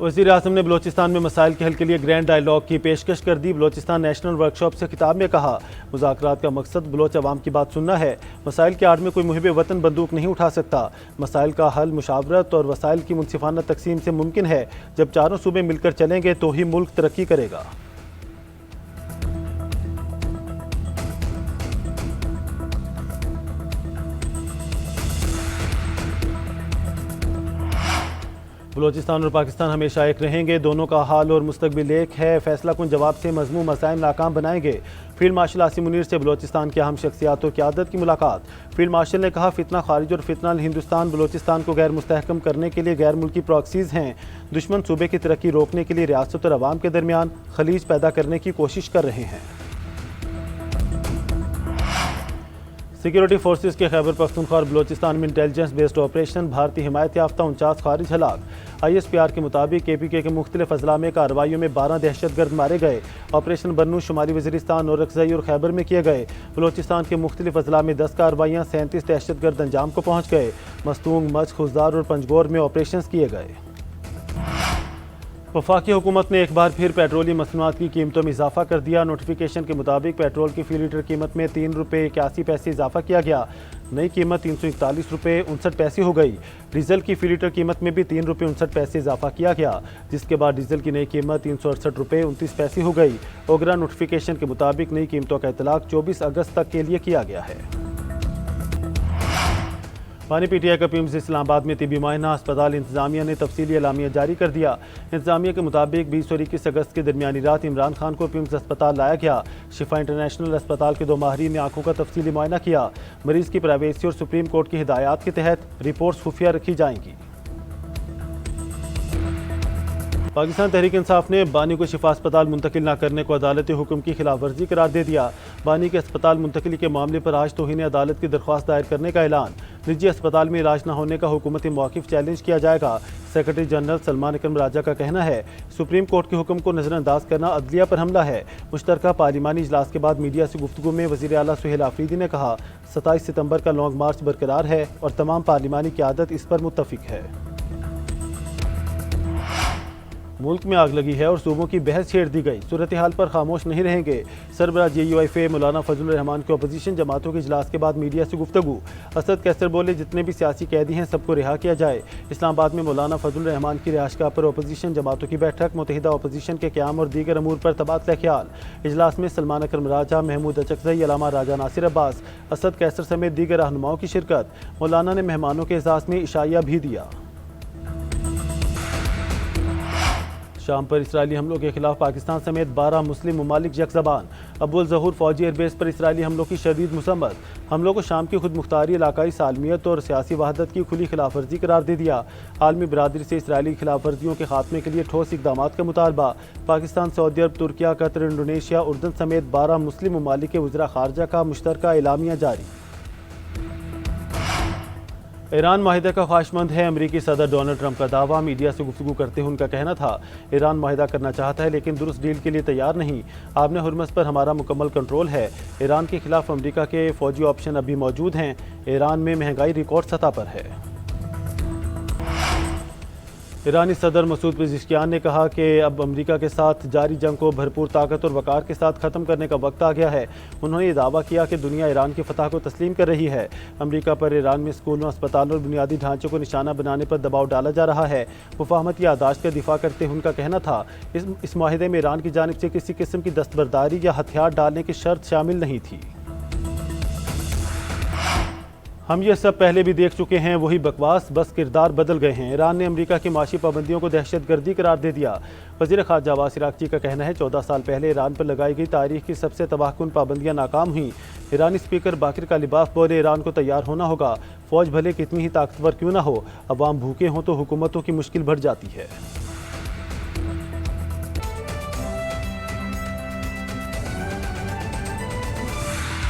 وزیر اعظم نے بلوچستان میں مسائل کے حل کے لیے گرینڈ ڈائیلاگ کی پیشکش کر دی۔ بلوچستان نیشنل ورکشاپ سے خطاب میں کہا، مذاکرات کا مقصد بلوچ عوام کی بات سننا ہے۔ مسائل کی آڑ میں کوئی محب وطن بندوق نہیں اٹھا سکتا۔ مسائل کا حل مشاورت اور وسائل کی منصفانہ تقسیم سے ممکن ہے۔ جب چاروں صوبے مل کر چلیں گے تو ہی ملک ترقی کرے گا۔ بلوچستان اور پاکستان ہمیشہ ایک رہیں گے، دونوں کا حال اور مستقبل ایک ہے۔ فیصلہ کن جواب سے مضموم مسائل ناکام بنائیں گے۔ فیلڈ مارشل عاصم منیر سے بلوچستان کی اہم شخصیات و قیادت کی ملاقات۔ فیلڈ مارشل نے کہا، فتنہ خارج اور فتنہ ہندوستان بلوچستان کو غیر مستحکم کرنے کے لیے غیر ملکی پراکسیز ہیں۔ دشمن صوبے کی ترقی روکنے کے لیے ریاست اور عوام کے درمیان خلیج پیدا کرنے کی کوشش کر رہے ہیں۔ سیکیورٹی فورسز کے خیبر پختونخوا اور بلوچستان میں انٹیلیجنس بیسڈ آپریشن، بھارتی حمایت یافتہ 49 خارج ہلاک۔ ISPR کے مطابق KPK کے مختلف اضلاع میں کارروائیوں میں 12 دہشت گرد مارے گئے۔ آپریشن برنو شمالی وزیرستان، اورکزئی اور خیبر میں کیے گئے۔ بلوچستان کے مختلف اضلاع میں 10 کارروائیاں، 37 دہشت گرد انجام کو پہنچ گئے۔ مستونگ، مچھ، خزدار اور پنجگور میں آپریشنز کیے گئے۔ وفاقی حکومت نے ایک بار پھر پیٹرولیم مصنوعات کی قیمتوں میں اضافہ کر دیا۔ نوٹیفیکیشن کے مطابق پیٹرول کی فی لیٹر قیمت میں 3 روپے 81 پیسے اضافہ کیا گیا۔ نئی قیمت 341 روپے 59 پیسے ہو گئی۔ ڈیزل کی فی لیٹر قیمت میں بھی 3 روپے 59 پیسے اضافہ کیا گیا، جس کے بعد ڈیزل کی نئی قیمت 368 روپے 29 پیسے ہو گئی۔ اوگرا نوٹیفیکیشن کے مطابق نئی قیمتوں کا اطلاق 24 اگست تک کے لیے کیا گیا ہے۔ بانی PTI کا پیمز اسلام آباد میں طبی معائنہ، اسپتال انتظامیہ نے تفصیلی اعلامیہ جاری کر دیا۔ انتظامیہ کے مطابق 20 اور 21 اگست کے درمیانی رات عمران خان کو پیمز اسپتال لایا گیا۔ شفا انٹرنیشنل اسپتال کے 2 ماہرین نے آنکھوں کا تفصیلی معائنہ کیا۔ مریض کی پرائیویسی اور سپریم کورٹ کی ہدایات کے تحت رپورٹس خفیہ رکھی جائیں گی۔ پاکستان تحریک انصاف نے بانی کو شفا اسپتال منتقل نہ کرنے کو عدالتی حکم کی خلاف ورزی قرار دے دیا۔ بانی کے اسپتال منتقلی کے معاملے پر آج توہین عدالت کی درخواست دائر کرنے کا اعلان۔ نجی اسپتال میں علاج نہ ہونے کا حکومتی موقف چیلنج کیا جائے گا۔ سیکرٹری جنرل سلمان اکرم راجہ کا کہنا ہے، سپریم کورٹ کے حکم کو نظر انداز کرنا عدلیہ پر حملہ ہے۔ مشترکہ پارلیمانی اجلاس کے بعد میڈیا سے گفتگو میں وزیر اعلیٰ سہیل آفریدی نے کہا، 27 ستمبر کا لانگ مارچ برقرار ہے اور تمام پارلیمانی قیادت اس پر متفق ہے۔ ملک میں آگ لگی ہے اور صوبوں کی بحث چھیڑ دی گئی، صورتحال پر خاموش نہیں رہیں گے۔ سربراہ JUIFA مولانا فضل الرحمان کی اپوزیشن جماعتوں کے اجلاس کے بعد میڈیا سے گفتگو۔ اسد کیسر بولے، جتنے بھی سیاسی قیدی ہیں سب کو رہا کیا جائے۔ اسلام آباد میں مولانا فضل الرحمان کی رہائشگاہ پر اپوزیشن جماعتوں کی بیٹھک، متحدہ اپوزیشن کے قیام اور دیگر امور پر تبادلہ خیال۔ اجلاس میں سلمان اکرم راجہ، محمود اچکزئی، علامہ راجہ ناصر عباس، اسد کیسر سمیت دیگر رہنماؤں کی شرکت۔ مولانا نے مہمانوں کے اعزاز میں عشائیہ بھی دیا۔ شام پر اسرائیلی حملوں کے خلاف پاکستان سمیت 12 مسلم ممالک یک زبان۔ ابو الظہور فوجی ایئر بیس پر اسرائیلی حملوں کی شدید مذمت۔ حملوں کو شام کی خود مختاری، علاقائی سالمیت اور سیاسی وحدت کی کھلی خلاف ورزی قرار دے دیا۔ عالمی برادری سے اسرائیلی خلاف ورزیوں کے خاتمے کے لیے ٹھوس اقدامات کا مطالبہ۔ پاکستان، سعودی عرب، ترکیہ، قطر، انڈونیشیا، اردن سمیت 12 مسلم ممالک کے وزراء خارجہ کا مشترکہ اعلامیہ جاری۔ ایران معاہدے کا خواہشمند ہے، امریکی صدر ڈونلڈ ٹرمپ کا دعویٰ۔ میڈیا سے گفتگو کرتے ہوئے ان کا کہنا تھا، ایران معاہدہ کرنا چاہتا ہے لیکن درست ڈیل کے لیے تیار نہیں۔ آبِ ہرمز پر ہمارا مکمل کنٹرول ہے۔ ایران کے خلاف امریکہ کے فوجی آپشن ابھی موجود ہیں۔ ایران میں مہنگائی ریکارڈ سطح پر ہے۔ ایرانی صدر مسعود پزشکیان نے کہا کہ اب امریکہ کے ساتھ جاری جنگ کو بھرپور طاقت اور وقار کے ساتھ ختم کرنے کا وقت آ گیا ہے۔ انہوں نے یہ دعویٰ کیا کہ دنیا ایران کی فتح کو تسلیم کر رہی ہے۔ امریکہ پر ایران میں اسکولوں، اسپتالوں اور بنیادی ڈھانچے کو نشانہ بنانے پر دباؤ ڈالا جا رہا ہے۔ مفاہمت کی یادداشت کا دفاع کرتے ہوئے ان کا کہنا تھا، اس معاہدے میں ایران کی جانب سے کسی قسم کی دستبرداری یا ہتھیار ڈالنے کی شرط شامل نہیں تھی۔ ہم یہ سب پہلے بھی دیکھ چکے ہیں، وہی بکواس، بس کردار بدل گئے ہیں۔ ایران نے امریکہ کی معاشی پابندیوں کو دہشت گردی قرار دے دیا۔ وزیر خارجہ عباس عراقچی کا کہنا ہے، 14 سال پہلے ایران پر لگائی گئی تاریخ کی سب سے تباہ کن پابندیاں ناکام ہوئیں۔ ایرانی اسپیکر باقر کالیباف بولے، ایران کو تیار ہونا ہوگا، فوج بھلے کتنی ہی طاقتور کیوں نہ ہو، عوام بھوکے ہوں تو حکومتوں کی مشکل بڑھ جاتی ہے۔